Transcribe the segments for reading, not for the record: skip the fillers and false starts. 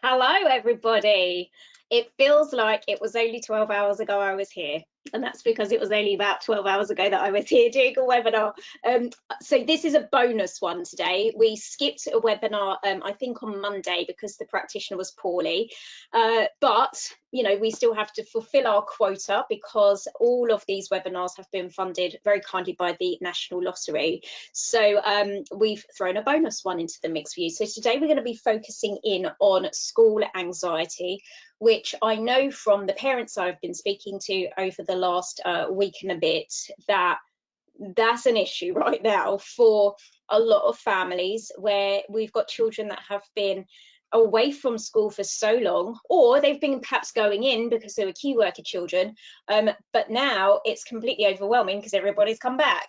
Hello, everybody. It feels like it was only 12 hours ago I was here, and that's because it was only about 12 hours ago that I was here doing a webinar. So this is a bonus one today. We skipped a webinar, I think on Monday because the practitioner was poorly, but you know, we still have to fulfill our quota because all of these webinars have been funded very kindly by the National Lottery. So we've thrown a bonus one into the mix for you. So today we're going to be focusing in on school anxiety, which I know from the parents I've been speaking to over the last week and a bit that that's an issue right now for a lot of families where we've got children that have been away from school for so long, or they've been perhaps going in because they were key worker children, but now it's completely overwhelming because everybody's come back.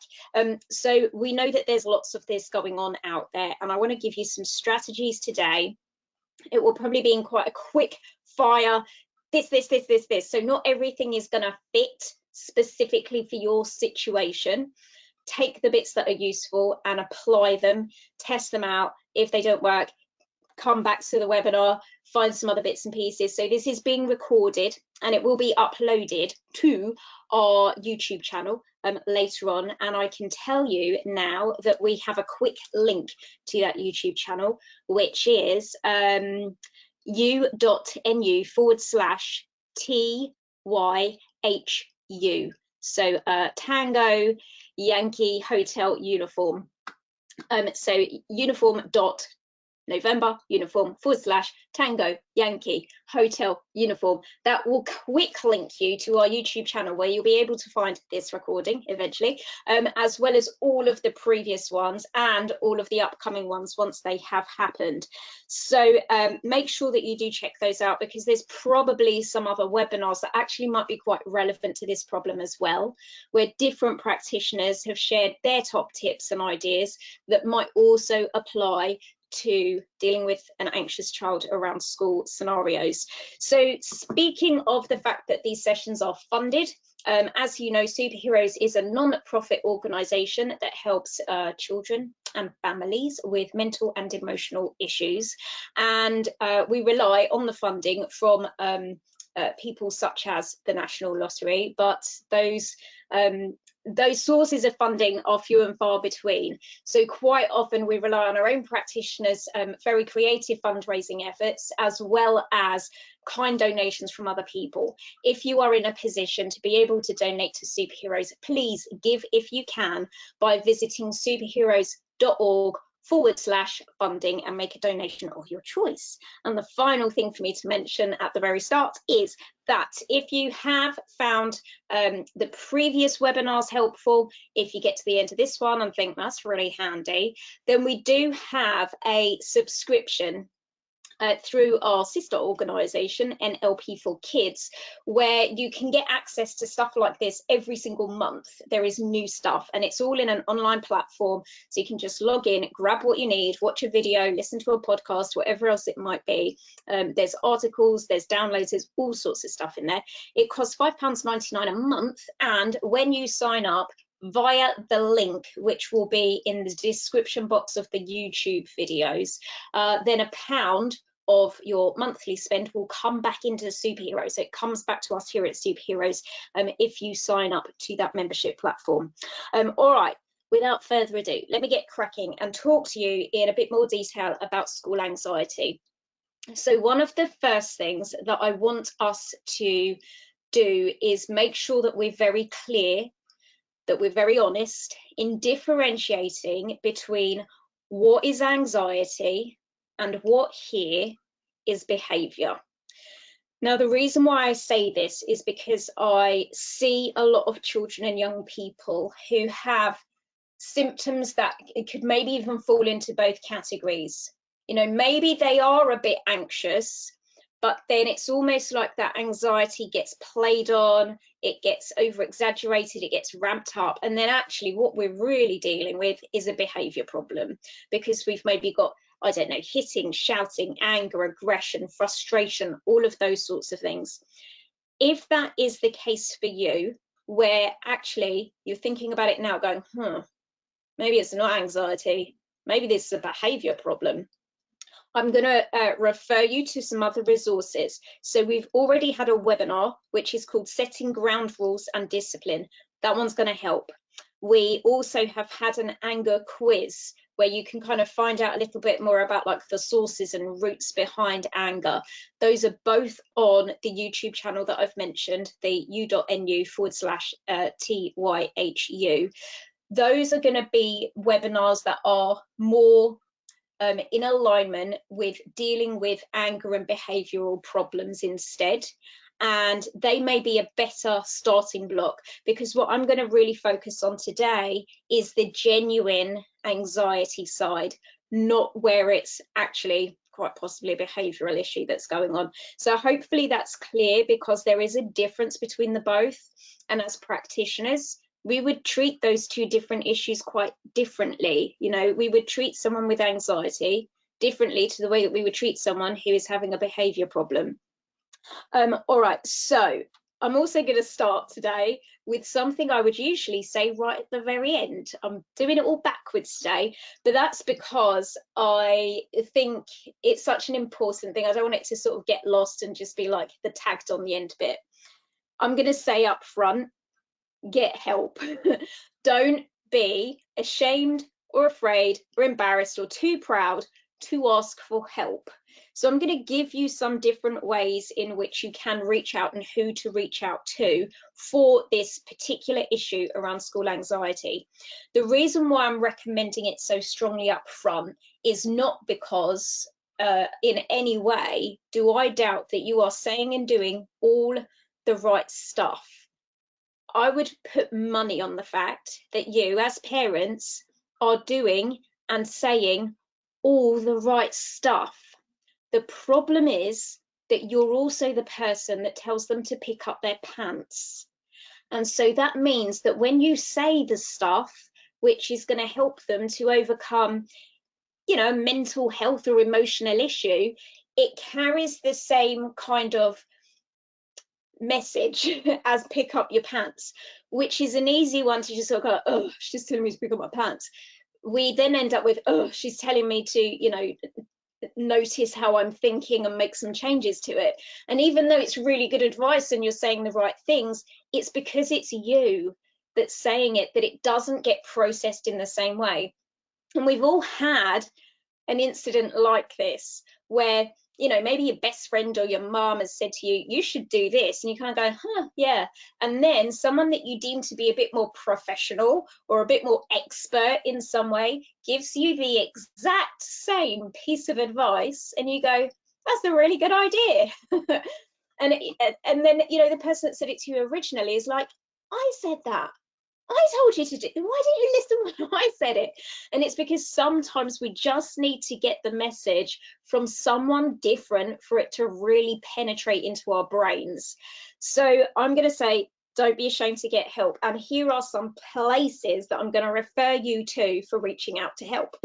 So we know that there's lots of this going on out there, and I want to give you some strategies today. It will probably be in quite a quick fire, this. So not everything is going to fit specifically for your situation. Take the bits that are useful and apply them, test them out. If they don't work, come back to the webinar, find some other bits and pieces. So this is being recorded and it will be uploaded to our YouTube channel later on. And I can tell you now that we have a quick link to that YouTube channel, which is u.nu/TYHU. So Tango Yankee Hotel Uniform. So uniform.November uniform /Tango Yankee Hotel Uniform. That will quick link you to our YouTube channel where you'll be able to find this recording eventually, as well as all of the previous ones and all of the upcoming ones once they have happened. So make sure that you do check those out, because there's probably some other webinars that actually might be quite relevant to this problem as well, where different practitioners have shared their top tips and ideas that might also apply to dealing with an anxious child around school scenarios. So speaking of the fact that these sessions are funded, as you know, Superheroes is a non-profit organisation that helps children and families with mental and emotional issues, and we rely on the funding from people such as the National Lottery, but those sources of funding are few and far between. So quite often we rely on our own practitioners' very creative fundraising efforts, as well as kind donations from other people. If you are in a position to be able to donate to Superheroes, please give if you can by visiting superheroes.org/funding and make a donation of your choice. And the final thing for me to mention at the very start is that if you have found the previous webinars helpful, if you get to the end of this one and think that's really handy, then we do have a subscription through our sister organisation, NLP for Kids, where you can get access to stuff like this every single month. There is new stuff and it's all in an online platform, so you can just log in, grab what you need, watch a video, listen to a podcast, whatever else it might be. There's articles, there's downloads, there's all sorts of stuff in there. It costs £5.99 a month, and when you sign up via the link, which will be in the description box of the YouTube videos, then £1 of your monthly spend will come back into Superheroes. So it comes back to us here at Superheroes if you sign up to that membership platform. All right, without further ado, let me get cracking and talk to you in a bit more detail about school anxiety. So one of the first things that I want us to do is make sure that we're very clear, that we're very honest in differentiating between what is anxiety and what here is behaviour. Now, the reason why I say this is because I see a lot of children and young people who have symptoms that could maybe even fall into both categories. You know, maybe they are a bit anxious, but then it's almost like that anxiety gets played on, it gets over exaggerated, it gets ramped up, and then actually what we're really dealing with is a behaviour problem, because we've maybe got, I don't know, hitting, shouting, anger, aggression, frustration, all of those sorts of things. If that is the case for you, where actually you're thinking about it now going, maybe it's not anxiety, maybe this is a behaviour problem, I'm going to refer you to some other resources. So we've already had a webinar, which is called Setting Ground Rules and Discipline. That one's going to help. We also have had an anger quiz where you can kind of find out a little bit more about like the sources and roots behind anger. Those are both on the YouTube channel that I've mentioned, the u.nu/TYHU. Those are going to be webinars that are more in alignment with dealing with anger and behavioural problems instead. And they may be a better starting block, because what I'm going to really focus on today is the genuine anxiety side, not where it's actually quite possibly a behavioural issue that's going on. So hopefully that's clear, because there is a difference between the both. And as practitioners, we would treat those two different issues quite differently. You know, we would treat someone with anxiety differently to the way that we would treat someone who is having a behaviour problem. All right, so I'm also going to start today with something I would usually say right at the very end. I'm doing it all backwards today, but that's because I think it's such an important thing. I don't want it to sort of get lost and just be like the tagged on the end bit. I'm going to say up front, get help. Don't be ashamed or afraid or embarrassed or too proud to ask for help. So I'm going to give you some different ways in which you can reach out and who to reach out to for this particular issue around school anxiety. The reason why I'm recommending it so strongly up front is not because in any way do I doubt that you are saying and doing all the right stuff. I would put money on the fact that you, as parents, are doing and saying all the right stuff. The problem is that you're also the person that tells them to pick up their pants. And so that means that when you say the stuff which is going to help them to overcome, you know, mental health or emotional issue, it carries the same kind of message as pick up your pants, which is an easy one to just sort of go, oh, she's telling me to pick up my pants. We then end up with, oh, she's telling me to, you know, notice how I'm thinking and make some changes to it. And even though it's really good advice and you're saying the right things, it's because it's you that's saying it that it doesn't get processed in the same way. And we've all had an incident like this where, you know, maybe your best friend or your mom has said to you, you should do this, and you kind of go, huh, yeah. And then someone that you deem to be a bit more professional or a bit more expert in some way gives you the exact same piece of advice, and you go, that's a really good idea. and then, you know, the person that said it to you originally is like, I said that. I told you to do. Why didn't you listen when I said it? And it's because sometimes we just need to get the message from someone different for it to really penetrate into our brains. So I'm going to say, don't be ashamed to get help. And here are some places that I'm going to refer you to for reaching out to help.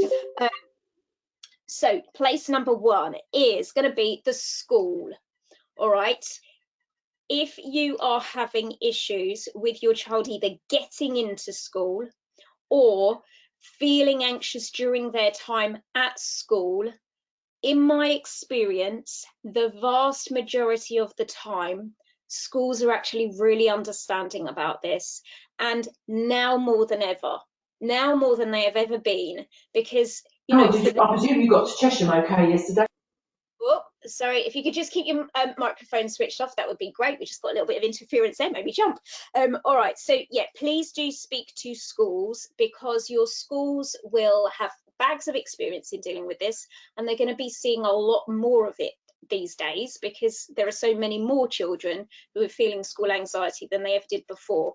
So place number one is going to be the school. All right. If you are having issues with your child either getting into school or feeling anxious during their time at school, in my experience, the vast majority of the time, schools are actually really understanding about this. And now more than ever, now more than they have ever been, because, you know, I presume you got to Chesham okay yesterday? Oh, sorry, if you could just keep your microphone switched off, that would be great. We just got a little bit of interference there, maybe jump. All right, so yeah, please do speak to schools, because your schools will have bags of experience in dealing with this, and they're going to be seeing a lot more of it these days, because there are so many more children who are feeling school anxiety than they ever did before.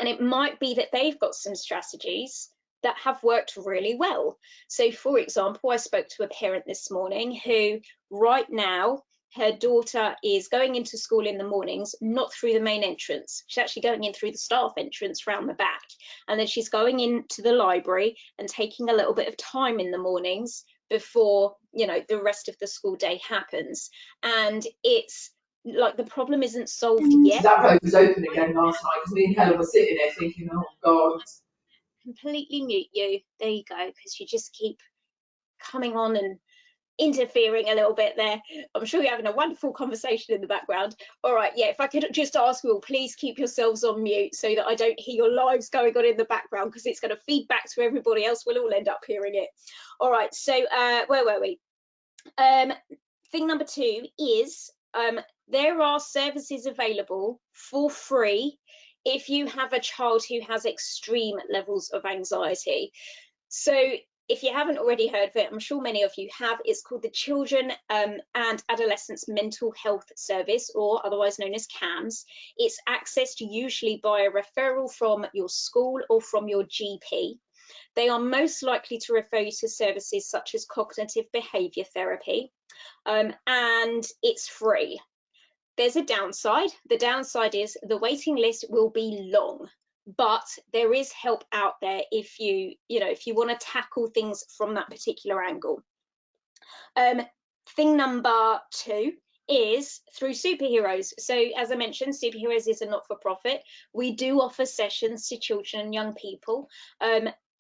And it might be that they've got some strategies that have worked really well. So for example, I spoke to a parent this morning who right now, her daughter is going into school in the mornings, not through the main entrance. She's actually going in through the staff entrance round the back. And then she's going into the library and taking a little bit of time in the mornings before, you know, the rest of the school day happens. And it's like the problem isn't solved yet. That road was open again last night because me and Helen were sitting there thinking, oh God. Completely mute you. There you go, because you just keep coming on and interfering a little bit there. I'm sure you're having a wonderful conversation in the background. All right, yeah, if I could just ask you all, please keep yourselves on mute so that I don't hear your lives going on in the background, because it's going to feed back to everybody else. We'll all end up hearing it. All right, so where were we? Thing number 2 is there are services available for free if you have a child who has extreme levels of anxiety. So if you haven't already heard of it, I'm sure many of you have. It's called the Children and Adolescents Mental Health Service, or otherwise known as CAMHS. It's accessed usually by a referral from your school or from your GP. They are most likely to refer you to services such as cognitive behaviour therapy, and it's free. There's a downside. The downside is the waiting list will be long, but there is help out there if you want to tackle things from that particular angle. Thing number 2 is through Superheroes. So as I mentioned, Superheroes is a not-for-profit. We do offer sessions to children and young people.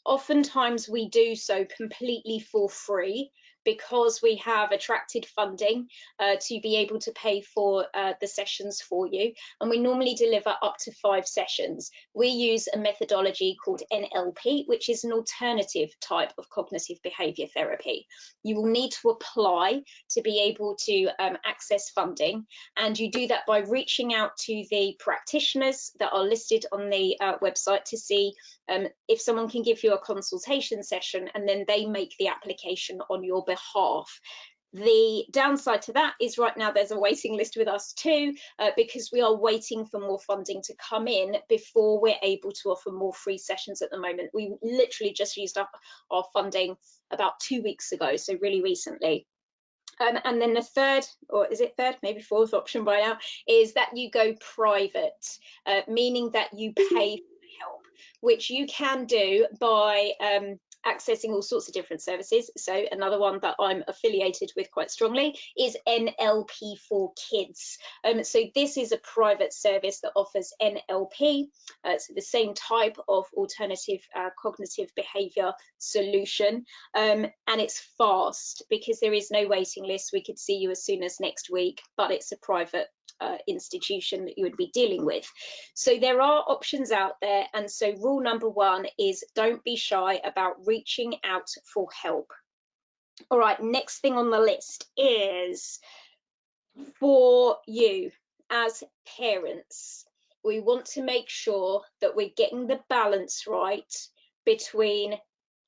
Oftentimes we do so completely for free, because we have attracted funding to be able to pay for the sessions for you, and we normally deliver up to 5 sessions. We use a methodology called NLP, which is an alternative type of cognitive behaviour therapy. You will need to apply to be able to access funding, and you do that by reaching out to the practitioners that are listed on the website to see if someone can give you a consultation session, and then they make the application on your behalf. The downside to that is right now there's a waiting list with us too, because we are waiting for more funding to come in before we're able to offer more free sessions at the moment. We literally just used up our funding about 2 weeks ago, so really recently. And then the third, or is it third, maybe fourth option by now, is that you go private, meaning that you pay for help, which you can do by accessing all sorts of different services. So another one that I'm affiliated with quite strongly is NLP for Kids. So this is a private service that offers NLP, so the same type of alternative cognitive behaviour solution, and it's fast because there is no waiting list. We could see you as soon as next week, but it's a private institution that you would be dealing with. So there are options out there, and so rule number 1 is don't be shy about reaching out for help. All right, next thing on the list is for you as parents. We want to make sure that we're getting the balance right between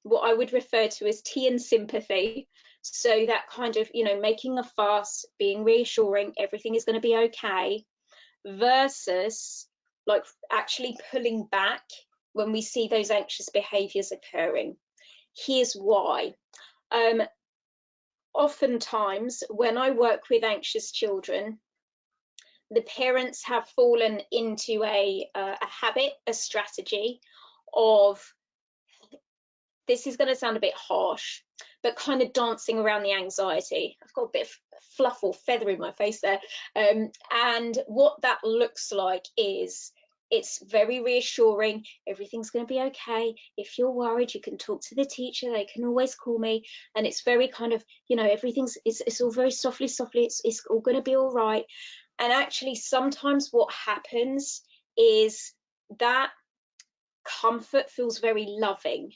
what I would refer to as tea and sympathy. So that kind of, making a fuss, being reassuring, everything is going to be okay, versus like actually pulling back when we see those anxious behaviours occurring. Here's why. Oftentimes when I work with anxious children, the parents have fallen into a habit, a strategy of, this is going to sound a bit harsh, but kind of dancing around the anxiety. I've got a bit of fluff or feather in my face there. And what that looks like is, it's very reassuring. Everything's going to be okay. If you're worried, you can talk to the teacher. They can always call me. And it's very kind of, it's all very softly. It's all going to be all right. And actually, sometimes what happens is that comfort feels very loving.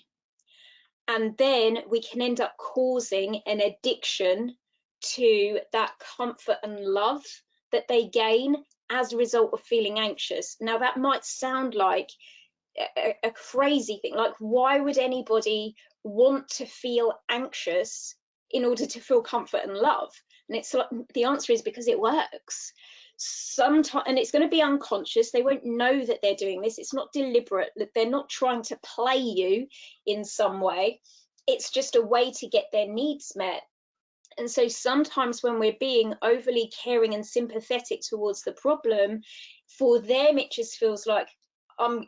And then we can end up causing an addiction to that comfort and love that they gain as a result of feeling anxious. Now, that might sound like a crazy thing. Like, why would anybody want to feel anxious in order to feel comfort and love? And it's like, the answer is because it works. Sometimes, and it's going to be unconscious. They won't know that they're doing this. It's not deliberate, that they're not trying to play you in some way. It's just a way to get their needs met. And so sometimes when we're being overly caring and sympathetic towards the problem, for them it just feels like I'm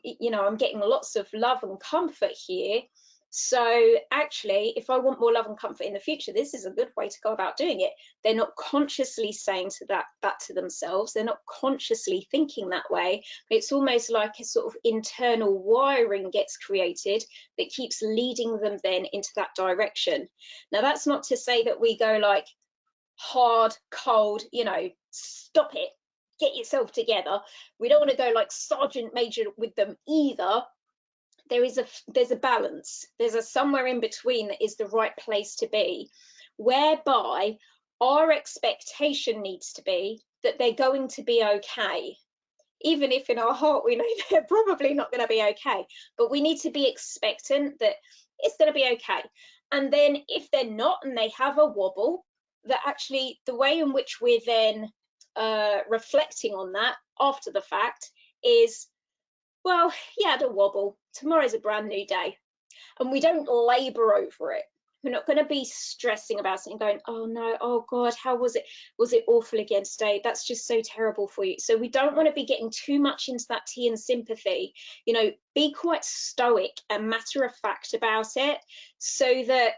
getting lots of love and comfort here, So actually, if I want more love and comfort in the future, this is a good way to go about doing it. They're not consciously saying that to themselves. They're not consciously thinking that way. It's almost like a sort of internal wiring gets created that keeps leading them then into that direction. Now, that's not to say that we go like hard, cold, you know, stop it, get yourself together. We don't want to go like Sergeant Major with them either. There's a balance. There's a somewhere in between that is the right place to be, whereby our expectation needs to be that they're going to be okay, even if in our heart we know they're probably not going to be okay. But we need to be expectant that it's going to be okay. And then if they're not and they have a wobble, that actually the way in which we're then reflecting on that after the fact is, well, he had a wobble. Tomorrow's a brand new day. And we don't labor over it. We're not going to be stressing about it and going, oh no, oh God, how was it? Was it awful again today? That's just so terrible for you. So we don't want to be getting too much into that tea and sympathy. You know, be quite stoic and matter of fact about it, so that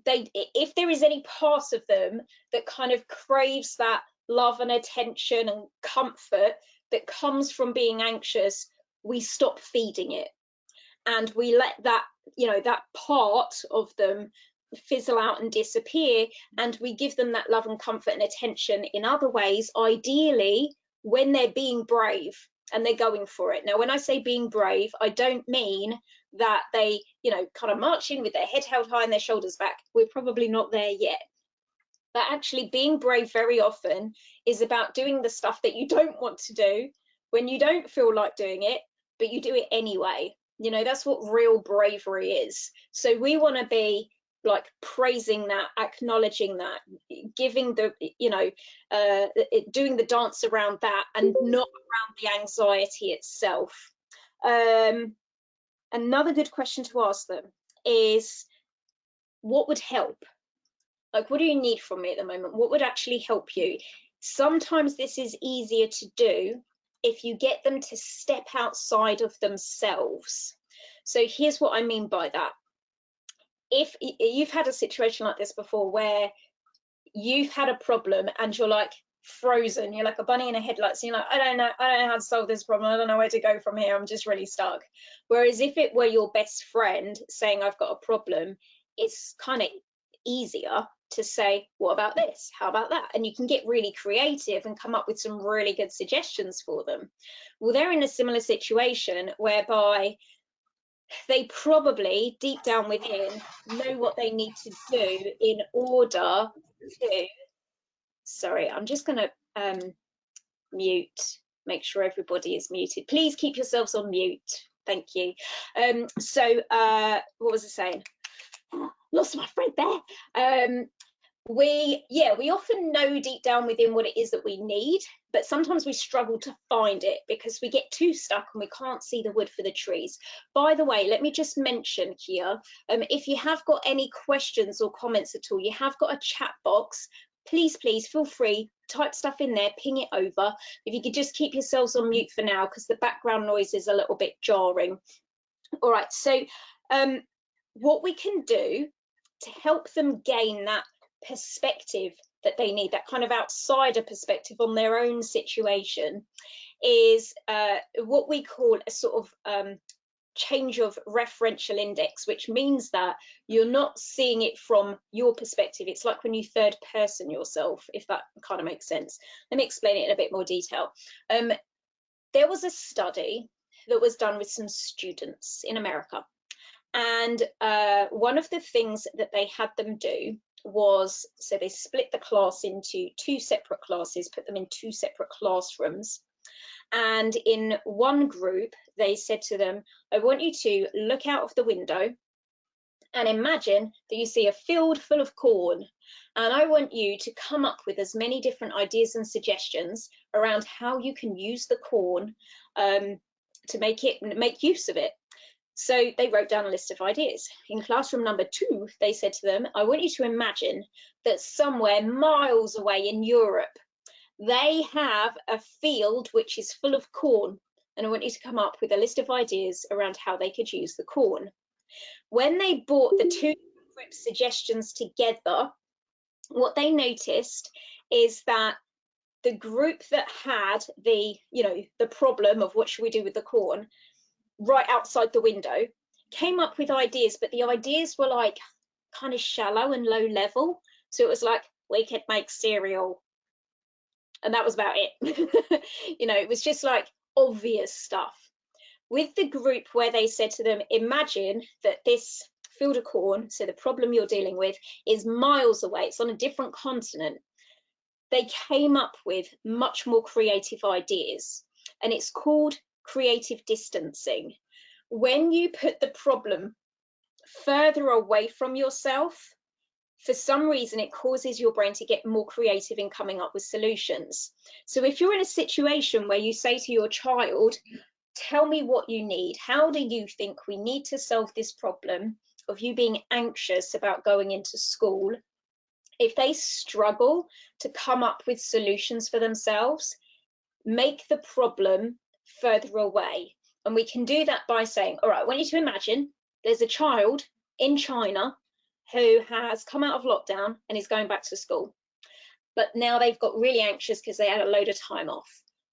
they, if there is any part of them that kind of craves that love and attention and comfort that comes from being anxious, we stop feeding it and we let that, you know, that part of them fizzle out and disappear, and we give them that love and comfort and attention in other ways, ideally when they're being brave and they're going for it. Now, when I say being brave, I don't mean that they, you know, kind of march in with their head held high and their shoulders back. We're probably not there yet. But actually being brave very often is about doing the stuff that you don't want to do when you don't feel like doing it, but you do it anyway. You know, that's what real bravery is. So we want to be like praising that, acknowledging that, giving the, you know, doing the dance around that and not around the anxiety itself. Another good question to ask them is, what would help? Like, what do you need from me at the moment? What would actually help you? Sometimes this is easier to do if you get them to step outside of themselves. So here's what I mean by that. If you've had a situation like this before where you've had a problem and you're like frozen, you're like a bunny in a headlights, and you're like, I don't know how to solve this problem, I don't know where to go from here, I'm just really stuck. Whereas if it were your best friend saying, I've got a problem, it's kind of easier to say, what about this? How about that? And you can get really creative and come up with some really good suggestions for them. Well, they're in a similar situation whereby they probably deep down within know what they need to do in order to, sorry, I'm just going to mute, make sure everybody is muted. Please keep yourselves on mute. Thank you. What was I saying? Lost my thread there. We often know deep down within what it is that we need, but sometimes we struggle to find it because we get too stuck and we can't see the wood for the trees. By the way, let me just mention here, if you have got any questions or comments at all, you have got a chat box. Please feel free, type stuff in there, ping it over. If you could just keep yourselves on mute for now, because the background noise is a little bit jarring. All right, so what we can do to help them gain that perspective that they need, that kind of outsider perspective on their own situation, is what we call a sort of change of referential index, which means that you're not seeing it from your perspective. It's like when you third person yourself, if that kind of makes sense. Let me explain it in a bit more detail. There was a study that was done with some students in America, and one of the things that they had them do was, so they split the class into two separate classes, put them in two separate classrooms. And in one group, they said to them, I want you to look out of the window and imagine that you see a field full of corn. And I want you to come up with as many different ideas and suggestions around how you can use the corn to make use of it. So they wrote down a list of ideas. In classroom number 2, they said to them, I want you to imagine that somewhere miles away in Europe, they have a field which is full of corn. And I want you to come up with a list of ideas around how they could use the corn. When they brought the two group suggestions together, what they noticed is that the group that had the, the problem of what should we do with the corn right outside the window came up with ideas, but the ideas were like kind of shallow and low level. So it was like, we could make cereal. And that was about it. It was just like obvious stuff. With the group where they said to them, imagine that this field of corn, so the problem you're dealing with, is miles away, it's on a different continent. They came up with much more creative ideas, and it's called creative distancing. When you put the problem further away from yourself, for some reason it causes your brain to get more creative in coming up with solutions. So if you're in a situation where you say to your child, tell me what you need, how do you think we need to solve this problem of you being anxious about going into school, if they struggle to come up with solutions for themselves, make the problem further away. And we can do that by saying, all right, I want you to imagine there's a child in China who has come out of lockdown and is going back to school. But now they've got really anxious because they had a load of time off.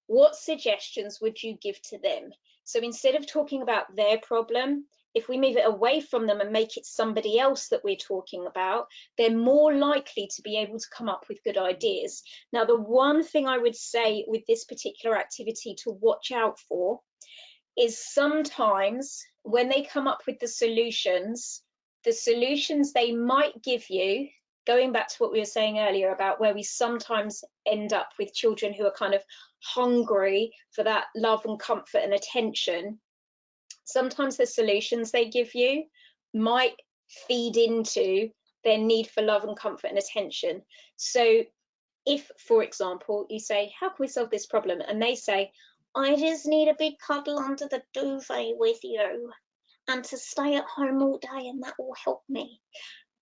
What suggestions would you give to them? So instead of talking about their problem, if we move it away from them and make it somebody else that we're talking about, they're more likely to be able to come up with good ideas. Now, the one thing I would say with this particular activity to watch out for is sometimes when they come up with the solutions they might give you, going back to what we were saying earlier about where we sometimes end up with children who are kind of hungry for that love and comfort and attention, sometimes the solutions they give you might feed into their need for love and comfort and attention. So if, for example, you say, how can we solve this problem? And they say, I just need a big cuddle under the duvet with you and to stay at home all day, and that will help me.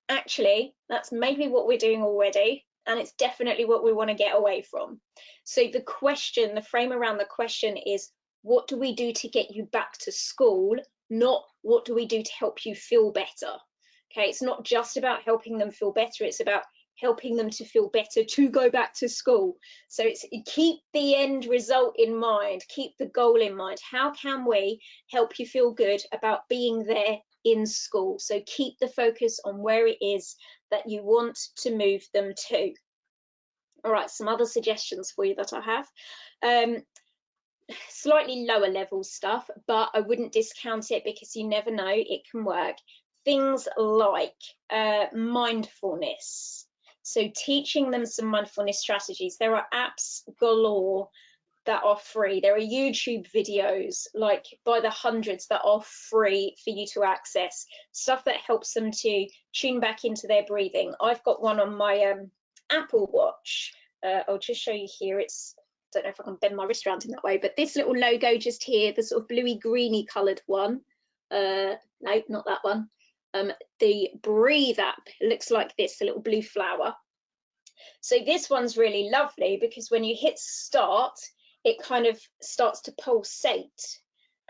Actually, that's maybe what we're doing already, and it's definitely what we want to get away from. So the question, the frame around the question is, what do we do to get you back to school, not what do we do to help you feel better? Okay, it's not just about helping them feel better, it's about helping them to feel better to go back to school. So it's keep the end result in mind, keep the goal in mind. How can we help you feel good about being there in school? So keep the focus on where it is that you want to move them to. All right, some other suggestions for you that I have. Slightly lower level stuff, but I wouldn't discount it because you never know, it can work. Things like mindfulness. So teaching them some mindfulness strategies. There are apps galore that are free. There are YouTube videos like by the hundreds that are free for you to access, stuff that helps them to tune back into their breathing. I've got one on my Apple Watch. I'll just show you here. It's, I don't know if I can bend my wrist around in that way, but this little logo just here, the sort of bluey greeny coloured one. No, not that one. The Breathe app looks like this, a little blue flower. So this one's really lovely because when you hit start, it kind of starts to pulsate,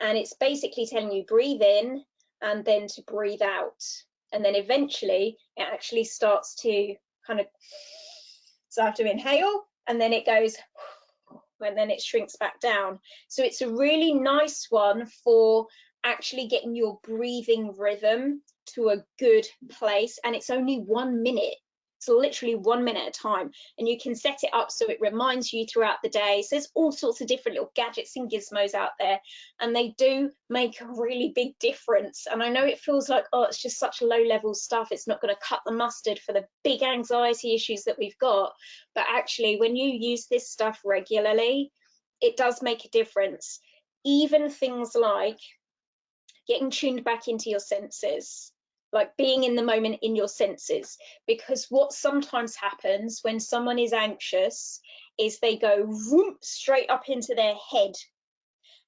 and it's basically telling you breathe in and then to breathe out, and then eventually it actually starts to kind of, so I have to inhale and then it goes and then it shrinks back down. So it's a really nice one for actually getting your breathing rhythm to a good place, and it's only 1 minute. So literally 1 minute at a time, and you can set it up so it reminds you throughout the day. So there's all sorts of different little gadgets and gizmos out there, and they do make a really big difference. And I know it feels like, oh, it's just such low level stuff, it's not going to cut the mustard for the big anxiety issues that we've got, but actually when you use this stuff regularly, it does make a difference. Even things like getting tuned back into your senses, like being in the moment in your senses, because what sometimes happens when someone is anxious is they go whoop, straight up into their head,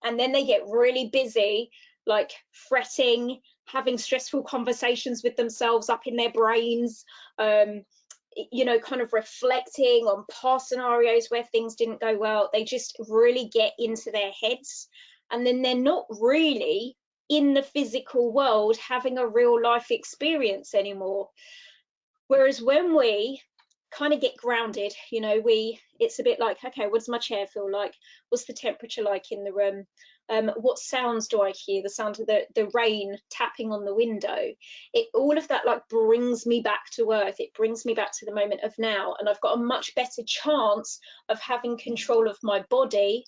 and then they get really busy, like fretting, having stressful conversations with themselves up in their brains, you know, kind of reflecting on past scenarios where things didn't go well. They just really get into their heads, and then they're not really in the physical world having a real life experience anymore. Whereas when we kind of get grounded, you know, it's a bit like, okay, what does my chair feel like? What's the temperature like in the room? What sounds do I hear? The sound of the rain tapping on the window. All of that like brings me back to earth. It brings me back to the moment of now, and I've got a much better chance of having control of my body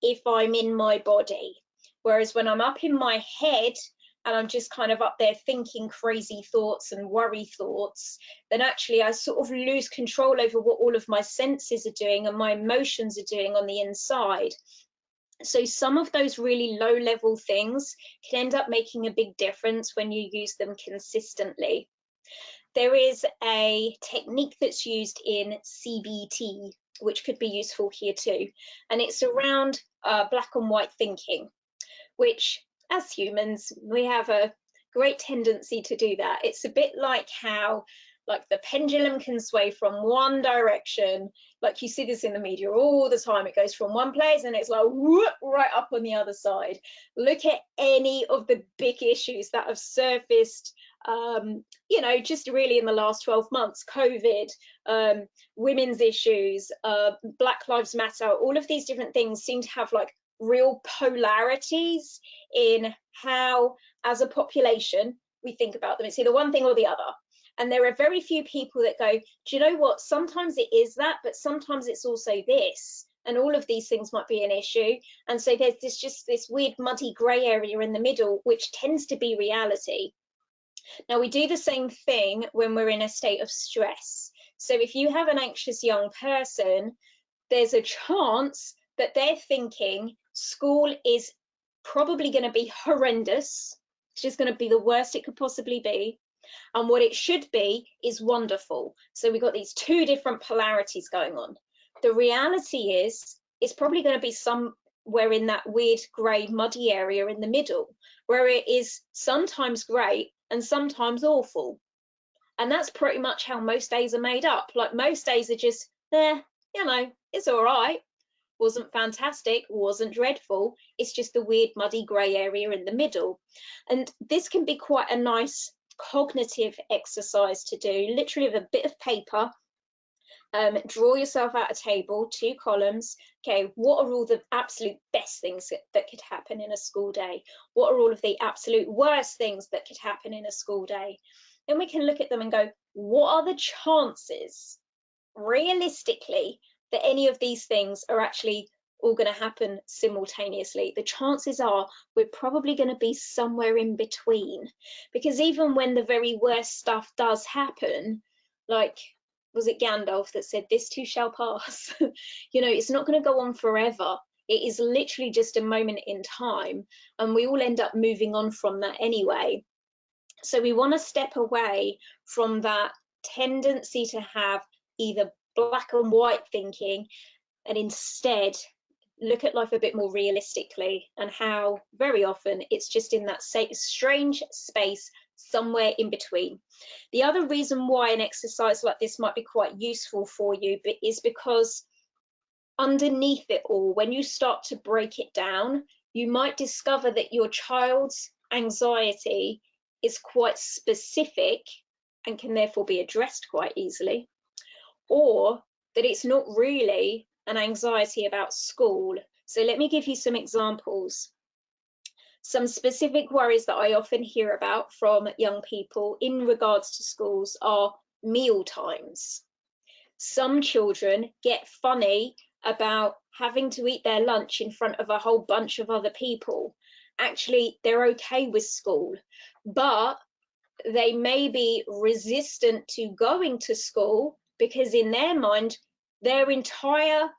if I'm in my body. Whereas when I'm up in my head and I'm just kind of up there thinking crazy thoughts and worry thoughts, then actually I sort of lose control over what all of my senses are doing and my emotions are doing on the inside. So some of those really low level things can end up making a big difference when you use them consistently. There is a technique that's used in CBT, which could be useful here too, and it's around black and white thinking, which as humans, we have a great tendency to do that. It's a bit like how like the pendulum can sway from one direction, like you see this in the media all the time. It goes from one place and it's like whoop, right up on the other side. Look at any of the big issues that have surfaced, you know, just really in the last 12 months, COVID, women's issues, Black Lives Matter, all of these different things seem to have like real polarities in how, as a population, we think about them. It's either one thing or the other. And there are very few people that go, do you know what? Sometimes it is that, but sometimes it's also this. And all of these things might be an issue. And so there's just this weird muddy grey area in the middle, which tends to be reality. Now, we do the same thing when we're in a state of stress. So if you have an anxious young person, there's a chance that they're thinking school is probably going to be horrendous. It's just going to be the worst it could possibly be. And what it should be is wonderful. So we've got these two different polarities going on. The reality is, it's probably going to be somewhere in that weird grey muddy area in the middle, where it is sometimes great and sometimes awful. And that's pretty much how most days are made up. Like most days are just, you know, it's all right. Wasn't fantastic, wasn't dreadful. It's just the weird muddy grey area in the middle. And this can be quite a nice cognitive exercise to do, literally with a bit of paper. Draw yourself out a table, 2 columns. Okay, what are all the absolute best things that could happen in a school day? What are all of the absolute worst things that could happen in a school day? Then we can look at them and go, what are the chances, realistically, that any of these things are actually all going to happen simultaneously? The chances are we're probably going to be somewhere in between, because even when the very worst stuff does happen, like, was it Gandalf that said, this too shall pass? You know, it's not going to go on forever. It is literally just a moment in time, and we all end up moving on from that anyway. So we want to step away from that tendency to have either black and white thinking, and instead look at life a bit more realistically, and how very often it's just in that strange space somewhere in between. The other reason why an exercise like this might be quite useful for you is because underneath it all, when you start to break it down, you might discover that your child's anxiety is quite specific and can therefore be addressed quite easily, or that it's not really an anxiety about school. So let me give you some examples. Some specific worries that I often hear about from young people in regards to schools are meal times. Some children get funny about having to eat their lunch in front of a whole bunch of other people. Actually, they're okay with school, but they may be resistant to going to school because in their mind, their entire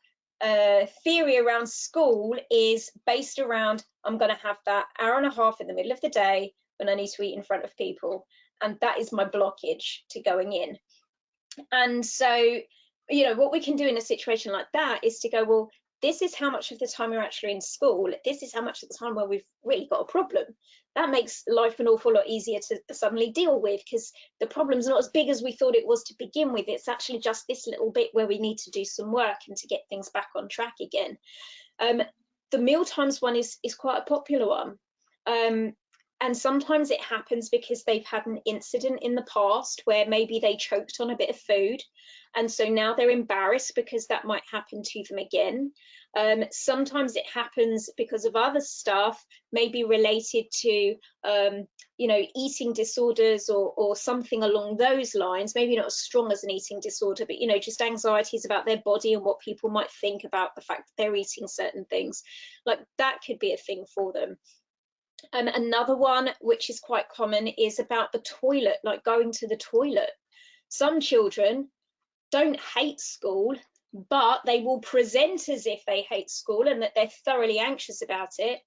theory around school is based around, I'm going to have that hour and a half in the middle of the day when I need to eat in front of people, and that is my blockage to going in. And so, you know, what we can do in a situation like that is to go, well, this is how much of the time you're actually in school. This is how much of the time where we've really got a problem. That makes life an awful lot easier to suddenly deal with, because the problem's not as big as we thought it was to begin with. It's actually just this little bit where we need to do some work and to get things back on track again. The mealtimes one is quite a popular one. And sometimes it happens because they've had an incident in the past where maybe they choked on a bit of food, and so now they're embarrassed because that might happen to them again. Sometimes it happens because of other stuff, maybe related to eating disorders or something along those lines. Maybe not as strong as an eating disorder, but just anxieties about their body and what people might think about the fact that they're eating certain things. Like that could be a thing for them. Another one which is quite common is about the toilet, like going to the toilet. Some children don't hate school, but they will present as if they hate school and that they're thoroughly anxious about it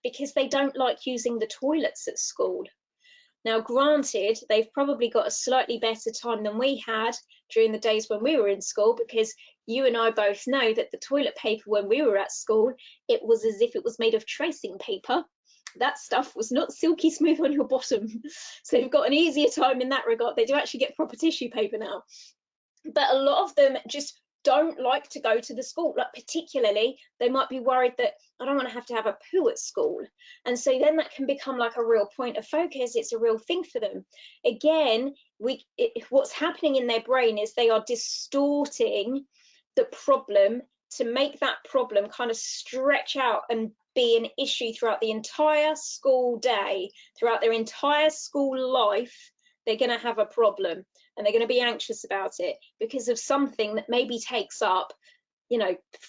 because they don't like using the toilets at school. Now, granted, they've probably got a slightly better time than we had during the days when we were in school, because you and I both know that the toilet paper when we were at school, it was as if it was made of tracing paper. That stuff was not silky smooth on your bottom. So they've got an easier time in that regard. They do actually get proper tissue paper now. But a lot of them just don't like to go to the school. Like particularly, they might be worried that I don't want to have a poo at school. And so then that can become like a real point of focus. It's a real thing for them. Again, what's happening in their brain is they are distorting the problem to make that problem kind of stretch out and be an issue throughout the entire school day, throughout their entire school life. They're going to have a problem and they're going to be anxious about it because of something that maybe takes up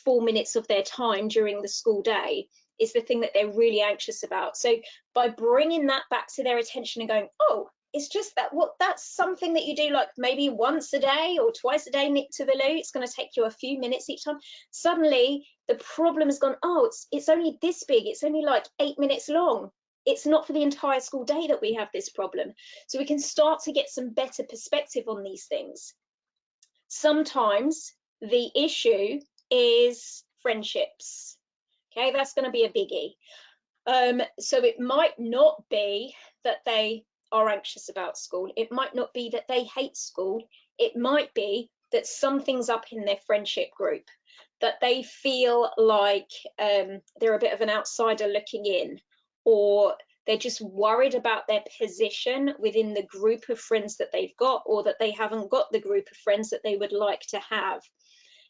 4 minutes of their time during the school day is the thing that they're really anxious about. So by bringing that back to their attention and going, oh, it's just that's something that you do like maybe once a day or twice a day, Nick to the loo. It's going to take you a few minutes each time. Suddenly the problem has gone, oh, it's only this big. It's only like 8 minutes long. It's not for the entire school day that we have this problem. So we can start to get some better perspective on these things. Sometimes the issue is friendships. Okay, that's going to be a biggie. So it might not be that they are anxious about school. It might not be that they hate school. It might be that something's up in their friendship group, that they feel like they're a bit of an outsider looking in, or they're just worried about their position within the group of friends that they've got, or that they haven't got the group of friends that they would like to have.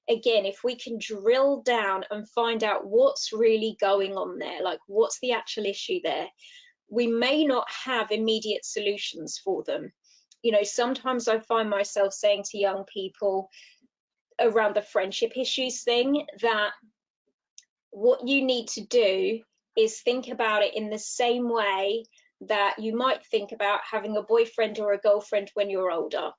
Again, if we can drill down and find out what's really going on there, like what's the actual issue there, we may not have immediate solutions for them. Sometimes I find myself saying to young people around the friendship issues thing that what you need to do is think about it in the same way that you might think about having a boyfriend or a girlfriend when you're older.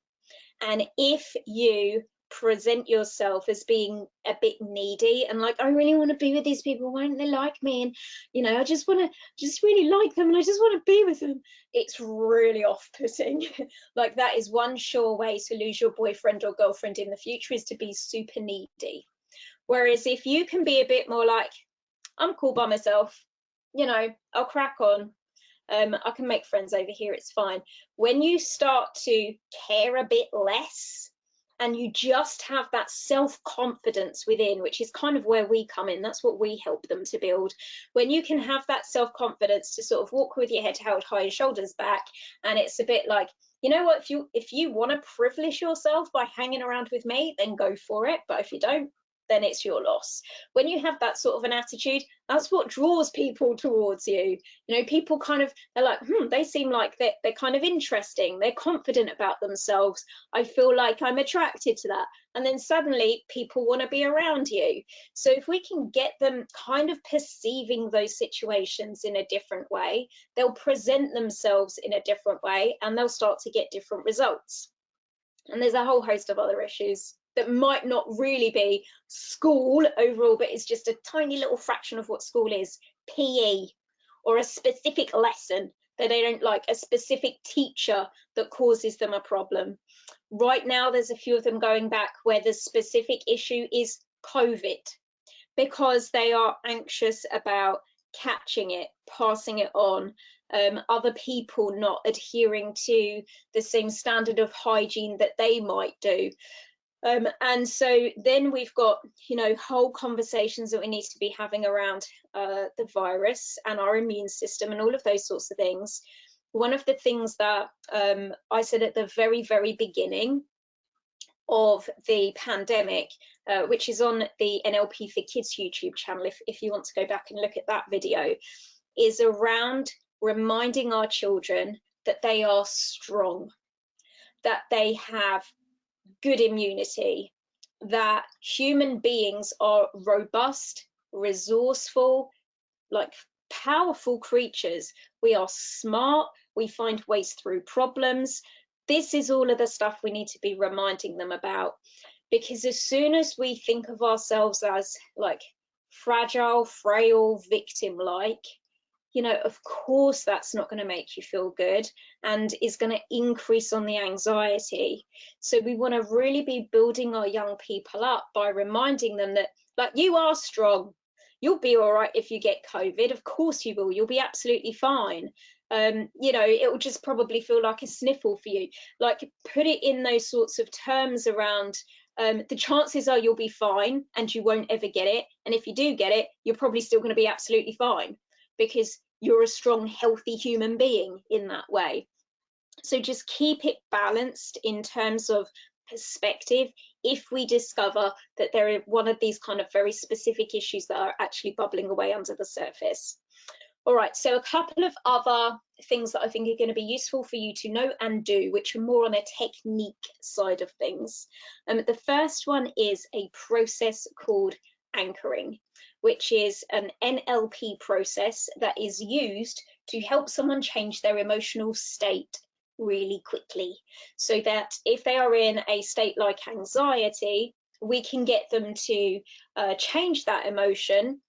And if you present yourself as being a bit needy and like, I really want to be with these people, why don't they like me, and I just really like them and I just want to be with them, it's really off-putting. Like that is one sure way to lose your boyfriend or girlfriend in the future, is to be super needy. Whereas if you can be a bit more like, I'm cool by myself, I'll crack on, I can make friends over here, it's fine. When you start to care a bit less and you just have that self-confidence within, which is kind of where we come in, that's what we help them to build. When you can have that self-confidence to sort of walk with your head held high and shoulders back, and it's a bit like, you know what, if you want to privilege yourself by hanging around with me, then go for it, but if you don't, then it's your loss. When you have that sort of an attitude, that's what draws people towards you. People kind of, they're like, they seem like they're kind of interesting, they're confident about themselves, I feel like I'm attracted to that, and then suddenly people want to be around you. So if we can get them kind of perceiving those situations in a different way, they'll present themselves in a different way and they'll start to get different results. And there's a whole host of other issues that might not really be school overall, but it's just a tiny little fraction of what school is. PE, or a specific lesson that they don't like, a specific teacher that causes them a problem. Right now, there's a few of them going back where the specific issue is COVID, because they are anxious about catching it, passing it on, other people not adhering to the same standard of hygiene that they might do. And so then we've got, you know, whole conversations that we need to be having around the virus and our immune system and all of those sorts of things. One of the things that I said at the very, very beginning of the pandemic, which is on the NLP for Kids YouTube channel, if you want to go back and look at that video, is around reminding our children that they are strong, that they have good immunity, that human beings are robust, resourceful, like powerful creatures. We are smart, we find ways through problems. This is all of the stuff we need to be reminding them about, because as soon as we think of ourselves as like fragile, frail, victim-like, you know, of course that's not going to make you feel good and is going to increase on the anxiety. So we want to really be building our young people up by reminding them that, like, you are strong. You'll be all right if you get COVID. Of course you will. You'll be absolutely fine. You know, it will just probably feel like a sniffle for you. Like, put it in those sorts of terms around the chances are you'll be fine and you won't ever get it. And if you do get it, you're probably still going to be absolutely fine, because you're a strong, healthy human being in that way. So just keep it balanced in terms of perspective if we discover that there are one of these kind of very specific issues that are actually bubbling away under the surface. All right, so a couple of other things that I think are going to be useful for you to know and do, which are more on a technique side of things. The first one is a process called anchoring, which is an NLP process that is used to help someone change their emotional state really quickly, so that if they are in a state like anxiety, we can get them to change that emotion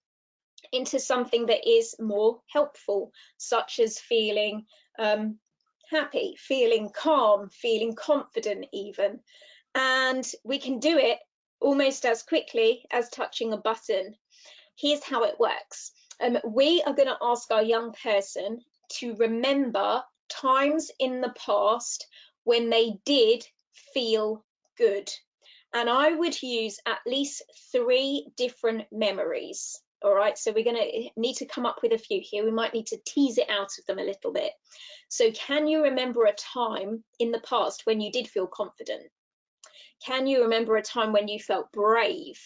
into something that is more helpful, such as feeling happy, feeling calm, feeling confident even. And we can do it almost as quickly as touching a button. Here's how it works. We are going to ask our young person to remember times in the past when they did feel good. And I would use at least 3 different memories. All right, so we're going to need to come up with a few here. We might need to tease it out of them a little bit. So can you remember a time in the past when you did feel confident? Can you remember a time when you felt brave?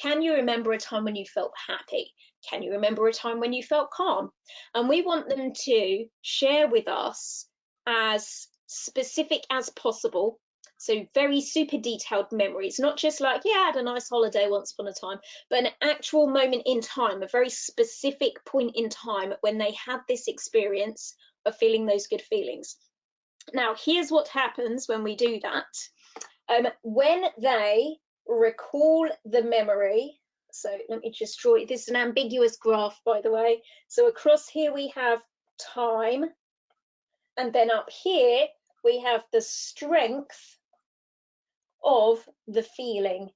Can you remember a time when you felt happy? Can you remember a time when you felt calm? And we want them to share with us as specific as possible. So very super detailed memories, not just like, yeah, I had a nice holiday once upon a time, but an actual moment in time, a very specific point in time when they had this experience of feeling those good feelings. Now, here's what happens when we do that. When they recall the memory, so let me just draw it. This is an ambiguous graph, by the way. So across here we have time, and then up here we have the strength of the feeling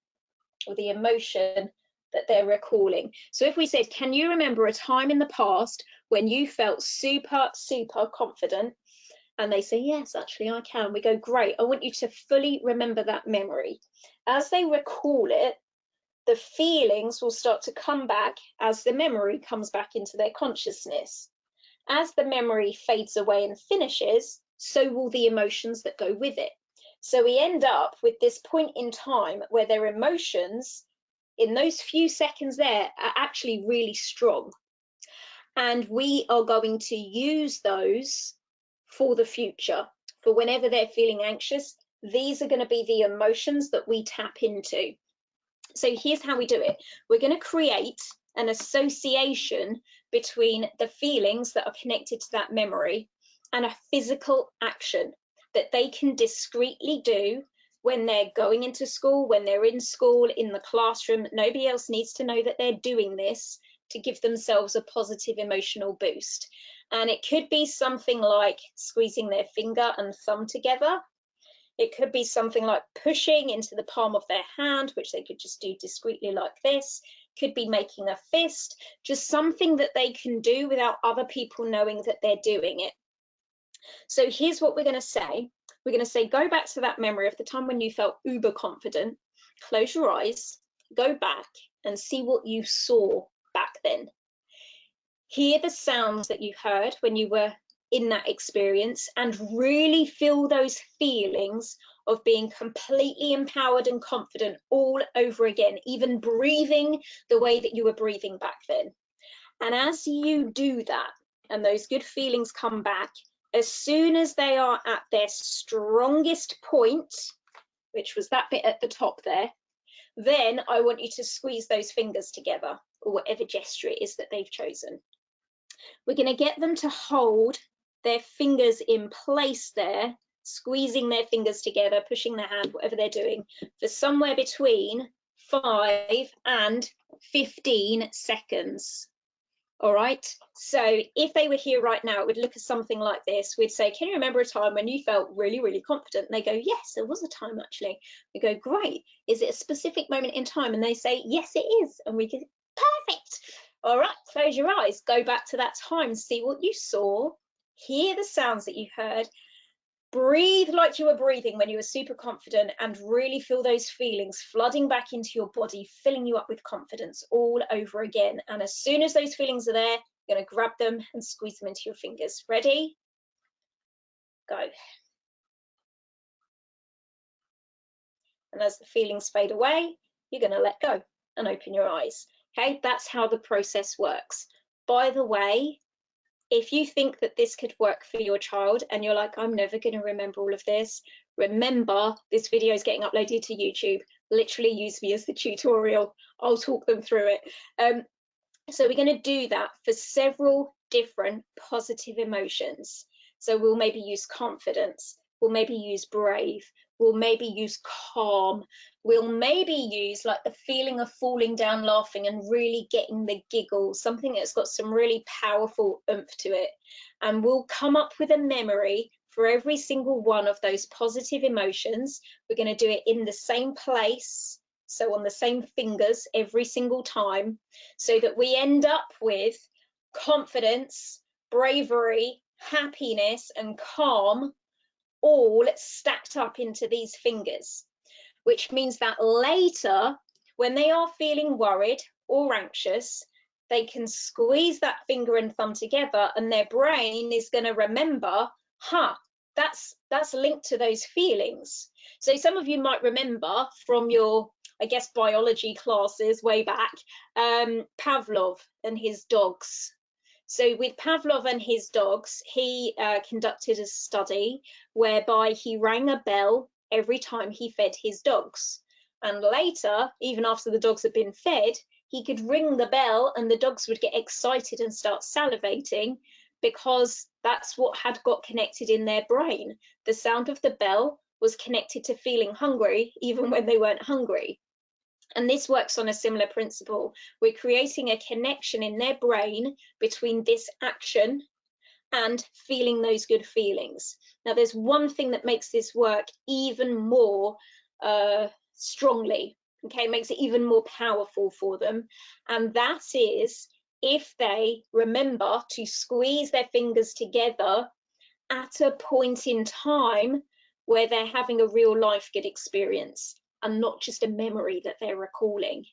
or the emotion that they're recalling. So if we said, can you remember a time in the past when you felt super, super confident? And they say, yes, actually I can. We go, great, I want you to fully remember that memory. As they recall it, the feelings will start to come back as the memory comes back into their consciousness. As the memory fades away and finishes, so will the emotions that go with it. So we end up with this point in time where their emotions in those few seconds there are actually really strong. And we are going to use those for the future, for whenever they're feeling anxious. These are going to be the emotions that we tap into. So here's how we do it. We're going to create an association between the feelings that are connected to that memory and a physical action that they can discreetly do when they're going into school, when they're in school, in the classroom. Nobody else needs to know that they're doing this to give themselves a positive emotional boost. And it could be something like squeezing their finger and thumb together. It could be something like pushing into the palm of their hand, which they could just do discreetly like this. Could be making a fist, just something that they can do without other people knowing that they're doing it. So here's what we're going to say. We're going to say, go back to that memory of the time when you felt uber confident, close your eyes, go back and see what you saw back then. Hear the sounds that you heard when you were in that experience and really feel those feelings of being completely empowered and confident all over again, even breathing the way that you were breathing back then. And as you do that and those good feelings come back, as soon as they are at their strongest point, which was that bit at the top there, then I want you to squeeze those fingers together, or whatever gesture it is that they've chosen. We're going to get them to hold their fingers in place there, squeezing their fingers together, pushing their hand, whatever they're doing, for somewhere between 5 and 15 seconds. All right, so if they were here right now, it would look at something like this. We'd say, can you remember a time when you felt really, really confident? And they go, yes, there was a time actually. We go, great. Is it a specific moment in time? And they say, yes, it is. And we go, perfect. All right, close your eyes, go back to that time, see what you saw, hear the sounds that you heard, breathe like you were breathing when you were super confident, and really feel those feelings flooding back into your body, filling you up with confidence all over again. And as soon as those feelings are there, you're going to grab them and squeeze them into your fingers. Ready? Go. And as the feelings fade away, you're going to let go and open your eyes. Okay, that's how the process works. By the way, if you think that this could work for your child and you're like, I'm never going to remember all of this, remember this video is getting uploaded to YouTube. Literally use me as the tutorial. I'll talk them through it. So we're going to do that for several different positive emotions. So we'll maybe use confidence, we'll maybe use brave, we'll maybe use calm, we'll maybe use like the feeling of falling down laughing and really getting the giggles, something that's got some really powerful oomph to it. And we'll come up with a memory for every single one of those positive emotions. We're going to do it in the same place, so on the same fingers every single time, so that we end up with confidence, bravery, happiness, and calm all stacked up into these fingers, which means that later, when they are feeling worried or anxious, they can squeeze that finger and thumb together and their brain is going to remember, that's linked to those feelings. So some of you might remember from your, I guess, biology classes way back, Pavlov and his dogs. So with Pavlov and his dogs, he conducted a study whereby he rang a bell every time he fed his dogs. And later, even after the dogs had been fed, he could ring the bell and the dogs would get excited and start salivating, because that's what had got connected in their brain. The sound of the bell was connected to feeling hungry, even when they weren't hungry. And this works on a similar principle. We're creating a connection in their brain between this action and feeling those good feelings. Now, there's one thing that makes this work even more strongly, okay, makes it even more powerful for them. And that is if they remember to squeeze their fingers together at a point in time where they're having a real life good experience and not just a memory that they're recalling.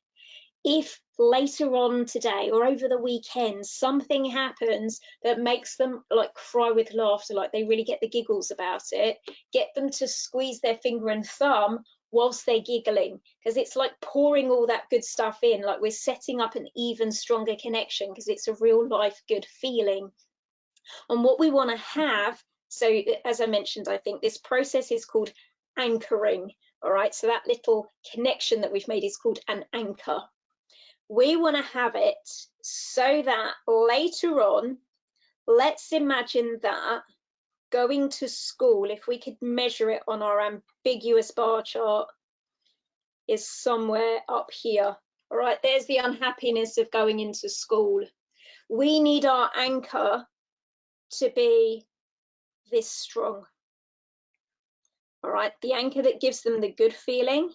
If later on today or over the weekend something happens that makes them like cry with laughter, like they really get the giggles about it, get them to squeeze their finger and thumb whilst they're giggling, because it's like pouring all that good stuff in, like we're setting up an even stronger connection because it's a real life good feeling. And what we want to have, so as I mentioned, I think this process is called anchoring. All right, so that little connection that we've made is called an anchor. We want to have it so that later on, let's imagine that going to school, if we could measure it on our ambiguous bar chart, is somewhere up here. All right, there's the unhappiness of going into school. We need our anchor to be this strong. All right, the anchor that gives them the good feeling,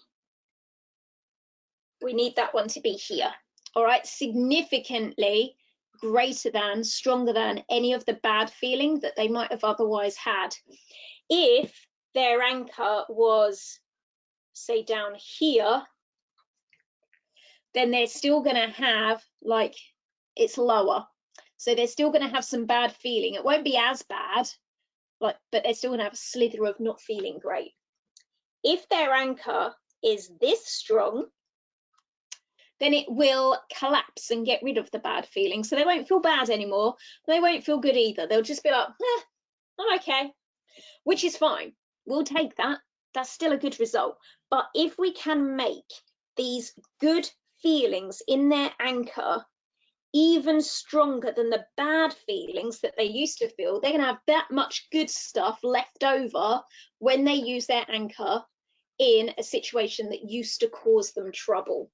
we need that one to be here. All right, significantly greater than, stronger than any of the bad feeling that they might have otherwise had. If their anchor was, say, down here, then they're still going to have, like, it's lower. So they're still going to have some bad feeling. It won't be as bad, like, but they're still going to have a slither of not feeling great. If their anchor is this strong, then it will collapse and get rid of the bad feeling. So they won't feel bad anymore. They won't feel good either. They'll just be like, I'm okay, which is fine. We'll take that. That's still a good result. But if we can make these good feelings in their anchor even stronger than the bad feelings that they used to feel, they're going to have that much good stuff left over when they use their anchor in a situation that used to cause them trouble.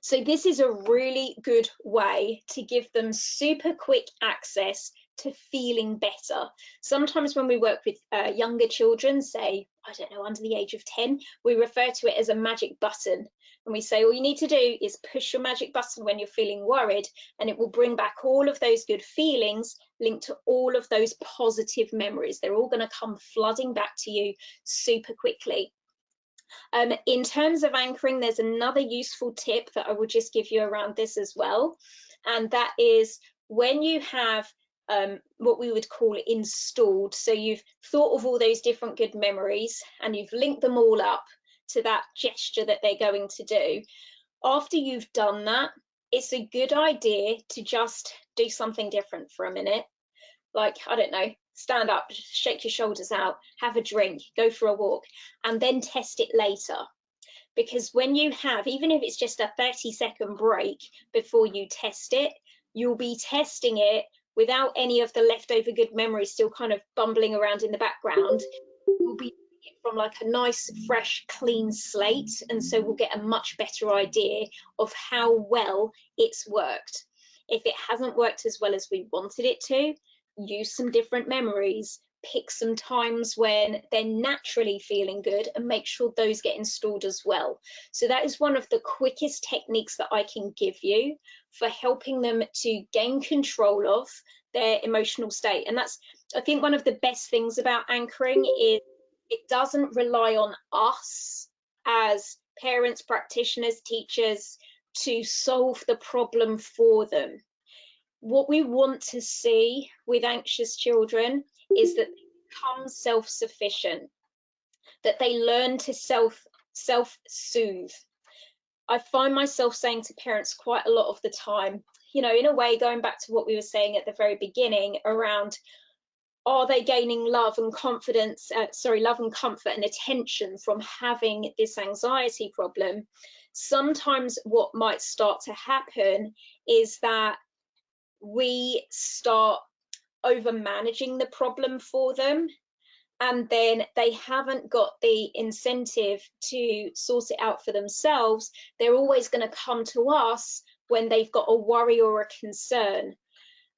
So this is a really good way to give them super quick access to feeling better. Sometimes when we work with younger children, say, I don't know, under the age of 10, we refer to it as a magic button. And we say, all you need to do is push your magic button when you're feeling worried, and it will bring back all of those good feelings linked to all of those positive memories. They're all going to come flooding back to you super quickly. In terms of anchoring, there's another useful tip that I will just give you around this as well. And that is when you have what we would call installed. So you've thought of all those different good memories and you've linked them all up to that gesture that they're going to do. After you've done that, it's a good idea to just do something different for a minute. Like, I don't know, stand up, shake your shoulders out, have a drink, go for a walk, and then test it later. Because when you have, even if it's just a 30-second break before you test it, you'll be testing it without any of the leftover good memories still kind of bumbling around in the background. You'll be doing it from like a nice, fresh, clean slate. And so we'll get a much better idea of how well it's worked. If it hasn't worked as well as we wanted it to, use some different memories, pick some times when they're naturally feeling good and make sure those get installed as well. So that is one of the quickest techniques that I can give you for helping them to gain control of their emotional state. And that's, I think, one of the best things about anchoring is it doesn't rely on us as parents, practitioners, teachers to solve the problem for them. What we want to see with anxious children is that they become self-sufficient, that they learn to self-soothe. I find myself saying to parents quite a lot of the time, you know, in a way, going back to what we were saying at the very beginning around, are they gaining love and confidence, love and comfort and attention from having this anxiety problem? Sometimes what might start to happen is that we start over managing the problem for them, and then they haven't got the incentive to sort it out for themselves. They're always going to come to us when they've got a worry or a concern.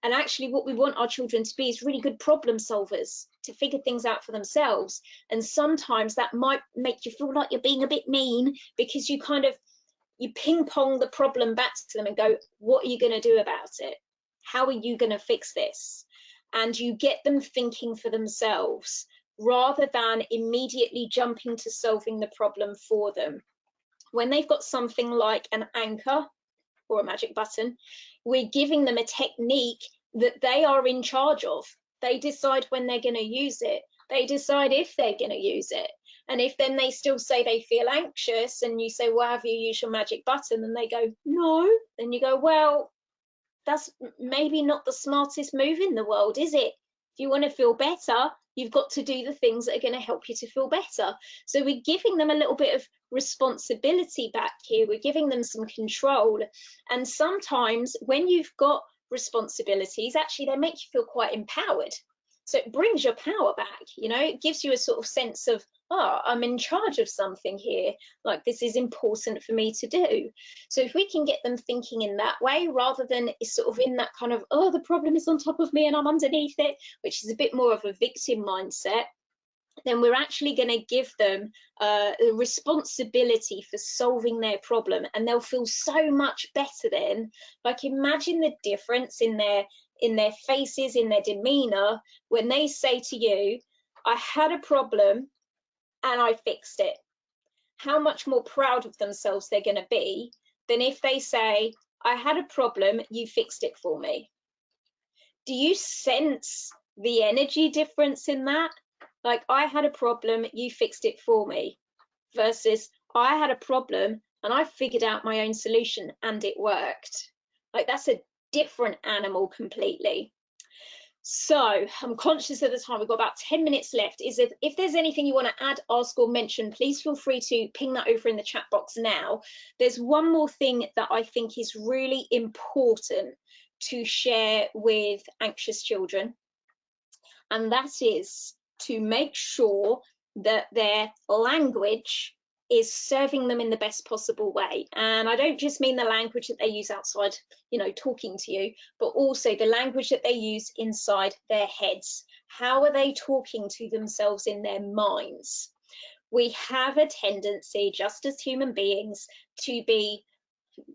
And actually what we want our children to be is really good problem solvers, to figure things out for themselves. And sometimes that might make you feel like you're being a bit mean, because you ping pong the problem back to them and go, what are you going to do about it? How are you going to fix this? And you get them thinking for themselves rather than immediately jumping to solving the problem for them. When they've got something like an anchor or a magic button, we're giving them a technique that they are in charge of. They decide when they're going to use it. They decide if they're going to use it. And if then they still say they feel anxious and you say, well, have you used your magic button? And they go, no. Then you go, well, that's maybe not the smartest move in the world, is it? If you want to feel better, you've got to do the things that are going to help you to feel better. So we're giving them a little bit of responsibility back here. We're giving them some control. And sometimes when you've got responsibilities, actually they make you feel quite empowered. So it brings your power back, you know, it gives you a sort of sense of, oh, I'm in charge of something here, like this is important for me to do. So if we can get them thinking in that way, rather than sort of in that kind of, oh, the problem is on top of me and I'm underneath it, which is a bit more of a victim mindset, then we're actually going to give them the responsibility for solving their problem, and they'll feel so much better then. Like, imagine the difference in their faces, in their demeanor, when they say to you, I had a problem and I fixed it. How much more proud of themselves they're going to be than if they say, I had a problem, you fixed it for me. Do you sense the energy difference in that? Like, I had a problem, you fixed it for me, versus I had a problem and I figured out my own solution and it worked. Like, that's a different animal completely. So I'm conscious of the time. We've got about 10 minutes left. Is if there's anything you want to add, ask, or mention, please feel free to ping that over in the chat box now. There's one more thing that I think is really important to share with anxious children, and that is to make sure that their language is serving them in the best possible way. And I don't just mean the language that they use outside, talking to you, but also the language that they use inside their heads. How are they talking to themselves in their minds? We have a tendency, just as human beings, to be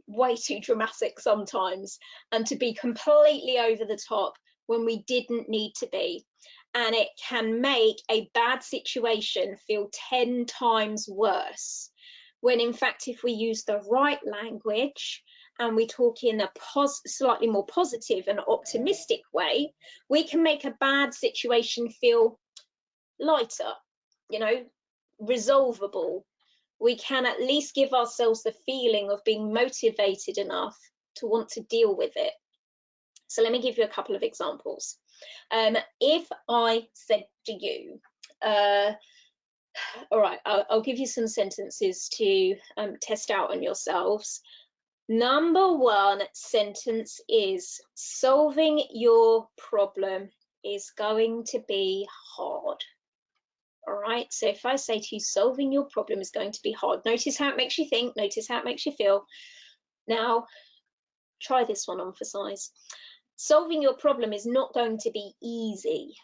way too dramatic sometimes and to be completely over the top when we didn't need to be. And it can make a bad situation feel 10 times worse, when in fact, if we use the right language and we talk in a slightly more positive and optimistic way, we can make a bad situation feel lighter, resolvable. We can at least give ourselves the feeling of being motivated enough to want to deal with it. So let me give you a couple of examples. If I said to you, all right, I'll give you some sentences to test out on yourselves. Number one sentence is, solving your problem is going to be hard. All right, so if I say to you, solving your problem is going to be hard, notice how it makes you think, notice how it makes you feel. Now, try this one on for size. Solving your problem is not going to be easy.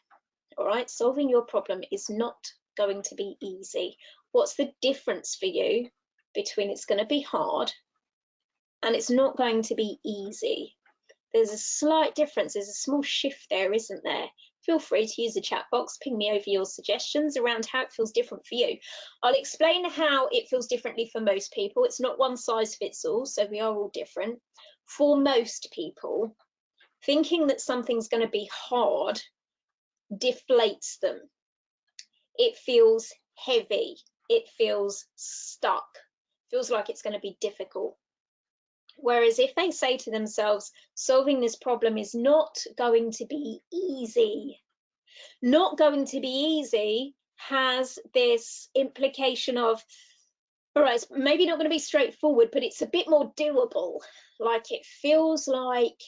All right, solving your problem is not going to be easy. What's the difference for you between it's going to be hard and it's not going to be easy? There's a slight difference. There's a small shift there, isn't there? Feel free to use the chat box, ping me over your suggestions around how it feels different for you. I'll explain how it feels differently for most people. It's not one size fits all, so we are all different. For most people, thinking that something's going to be hard deflates them. It feels heavy. It feels stuck. Feels like it's going to be difficult. Whereas if they say to themselves, solving this problem is not going to be easy. Not going to be easy has this implication of, all right, it's maybe not going to be straightforward, but it's a bit more doable. Like, it feels like,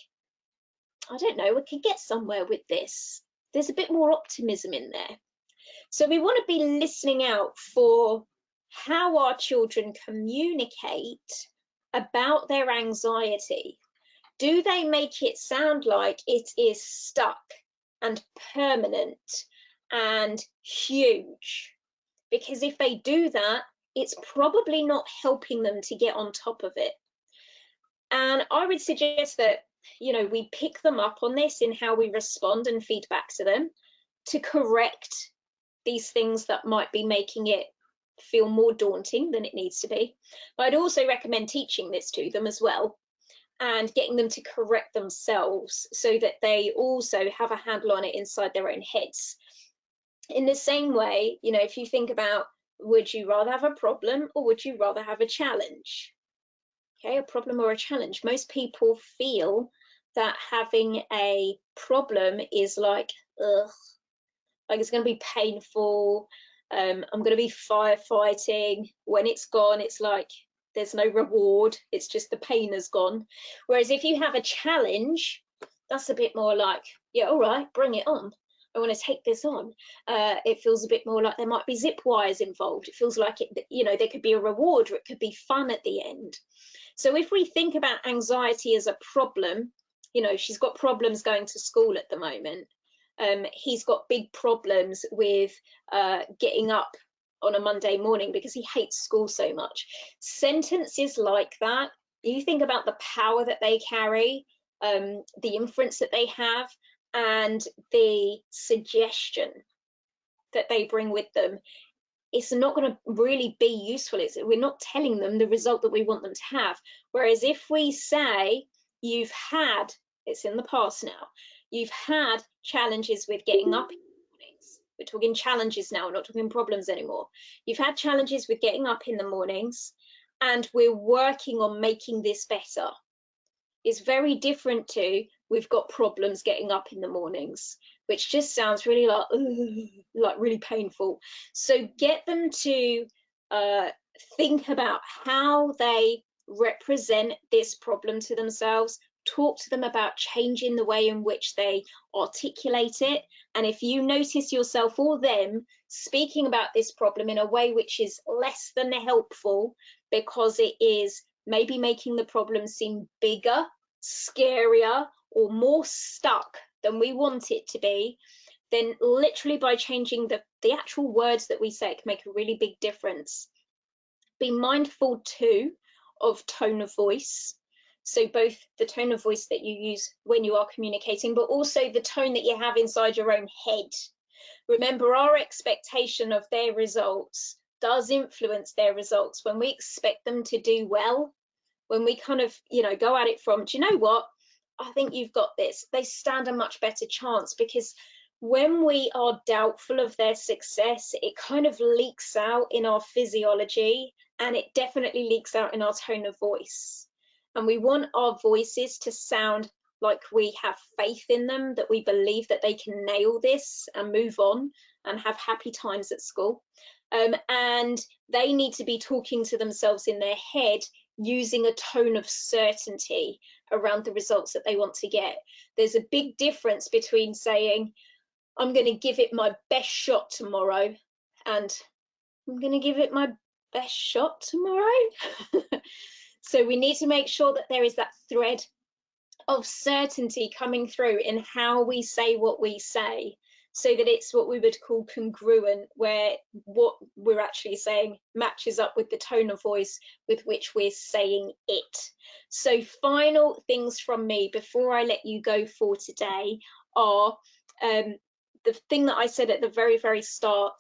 I don't know, we could get somewhere with this. There's a bit more optimism in there. So we want to be listening out for how our children communicate about their anxiety. Do they make it sound like it is stuck and permanent and huge? Because if they do that, it's probably not helping them to get on top of it. And I would suggest that, we pick them up on this in how we respond and feed back to them to correct these things that might be making it feel more daunting than it needs to be. But I'd also recommend teaching this to them as well and getting them to correct themselves so that they also have a handle on it inside their own heads. In the same way, if you think about, would you rather have a problem or would you rather have a challenge? Okay, a problem or a challenge. Most people feel that having a problem is like, ugh, like it's going to be painful. I'm going to be firefighting. When it's gone, it's like there's no reward. It's just the pain is gone. Whereas if you have a challenge, that's a bit more like, yeah, all right, bring it on. I want to take this on. It feels a bit more like there might be zip wires involved. It feels like there could be a reward or it could be fun at the end. So if we think about anxiety as a problem, she's got problems going to school at the moment. He's got big problems with getting up on a Monday morning because he hates school so much. Sentences like that, you think about the power that they carry, the inference that they have, and the suggestion that they bring with them. it's not going to really be useful. We're not telling them the result that we want them to have. Whereas if we say, you've had, it's in the past now, you've had challenges with getting up in the mornings. We're talking challenges now, we're not talking problems anymore. You've had challenges with getting up in the mornings, and we're working on making this better. It's very different to, we've got problems getting up in the mornings, which just sounds really like really painful. So get them to think about how they represent this problem to themselves. Talk to them about changing the way in which they articulate it. And if you notice yourself or them speaking about this problem in a way which is less than helpful, because it is maybe making the problem seem bigger, scarier, or more stuck than we want it to be, then literally by changing the actual words that we say, it can make a really big difference. Be mindful too of tone of voice. So both the tone of voice that you use when you are communicating, but also the tone that you have inside your own head. Remember, our expectation of their results does influence their results. When we expect them to do well, when we kind of, go at it from, do you know what? I think you've got this. They stand a much better chance, because when we are doubtful of their success, it kind of leaks out in our physiology, and it definitely leaks out in our tone of voice. And we want our voices to sound like we have faith in them, that we believe that they can nail this and move on and have happy times at school. And they need to be talking to themselves in their head using a tone of certainty around the results that they want to get. There's a big difference between saying, I'm going to give it my best shot tomorrow, and I'm going to give it my best shot tomorrow. So we need to make sure that there is that thread of certainty coming through in how we say what we say, so that it's what we would call congruent, where what we're actually saying matches up with the tone of voice with which we're saying it. So final things from me before I let you go for today are the thing that I said at the very, very start: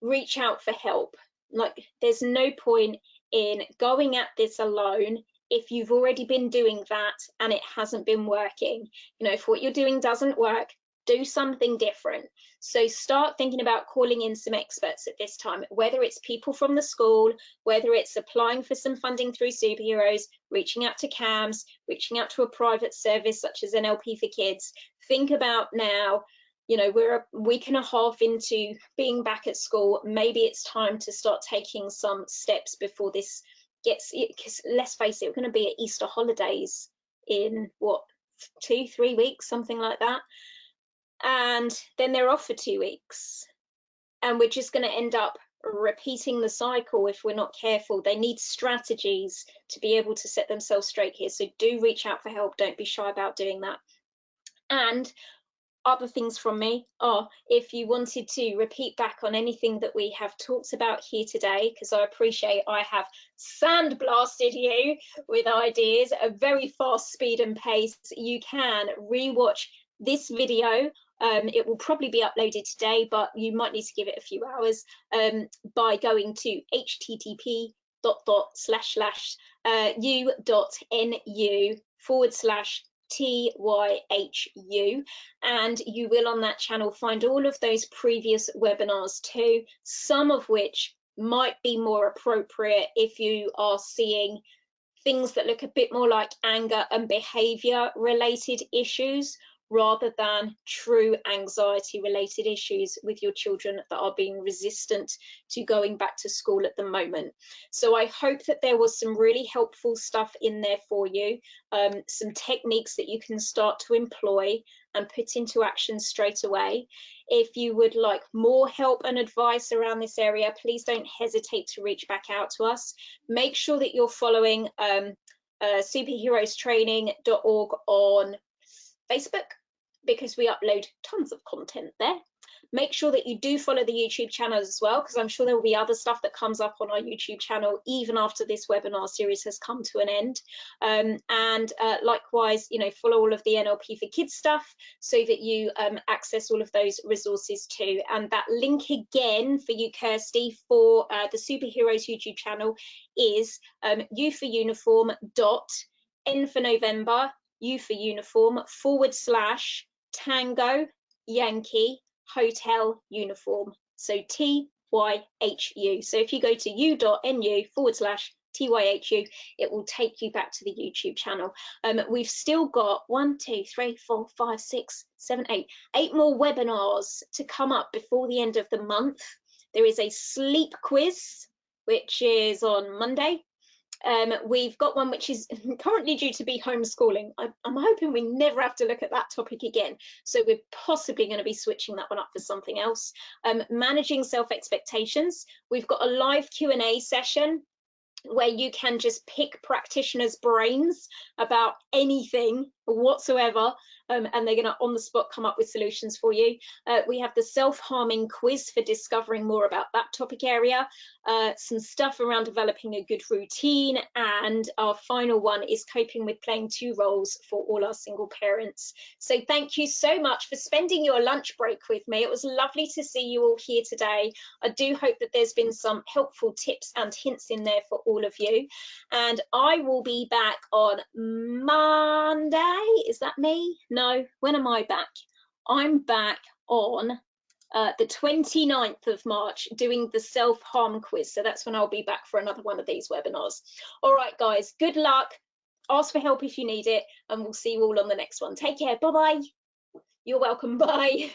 reach out for help. Like, there's no point in going at this alone if you've already been doing that and it hasn't been working. If what you're doing doesn't work, do something different. So start thinking about calling in some experts at this time, whether it's people from the school, whether it's applying for some funding through Superheroes, reaching out to CAMS, reaching out to a private service such as NLP for Kids. Think about now, we're a week and a half into being back at school. Maybe it's time to start taking some steps before this gets, because let's face it, we're going to be at Easter holidays in 2-3 weeks, something like that. And then they're off for 2 weeks, and we're just going to end up repeating the cycle if we're not careful. They need strategies to be able to set themselves straight here. So do reach out for help. Don't be shy about doing that. And other things from me are, if you wanted to repeat back on anything that we have talked about here today, because I appreciate I have sandblasted you with ideas at a very fast speed and pace, you can rewatch this video. It will probably be uploaded today, but you might need to give it a few hours by going to http://u.nu/TYHU, and you will on that channel find all of those previous webinars too, some of which might be more appropriate if you are seeing things that look a bit more like anger and behavior related issues, rather than true anxiety related issues with your children that are being resistant to going back to school at the moment. So I hope that there was some really helpful stuff in there for you, some techniques that you can start to employ and put into action straight away. If you would like more help and advice around this area, please don't hesitate to reach back out to us. Make sure that you're following superheroestraining.org on Facebook, because we upload tons of content there. Make sure that you do follow the YouTube channel as well, because I'm sure there will be other stuff that comes up on our YouTube channel even after this webinar series has come to an end. Likewise, you know, follow all of the NLP for Kids stuff so that you access all of those resources too. And that link again for you, Kirsty, for the Superheroes YouTube channel is U for uniform dot N for November, U for uniform / Tango Yankee Hotel Uniform. So TYHU. So if you go to u.nu / TYHU, it will take you back to the YouTube channel. We've still got 1, 2, 3, 4, 5, 6, 7, 8 more webinars to come up before the end of the month. There is a sleep quiz, which is on Monday. We've got one which is currently due to be homeschooling. I'm hoping we never have to look at that topic again. So we're possibly going to be switching that one up for something else. Managing self-expectations. We've got a live Q&A session where you can just pick practitioners' brains about anything whatsoever, and they're going to on the spot come up with solutions for you. We have the self-harming quiz for discovering more about that topic area, some stuff around developing a good routine, and our final one is coping with playing 2 roles for all our single parents. So thank you so much for spending your lunch break with me. It was lovely to see you all here today. I do hope that there's been some helpful tips and hints in there for all of you, and I will be back on Monday. Is that me? No, when am I back? I'm back on the 29th of March doing the self-harm quiz. So that's when I'll be back for another one of these webinars. All right, guys, good luck. Ask for help if you need it, and we'll see you all on the next one. Take care. Bye-bye. You're welcome. Bye.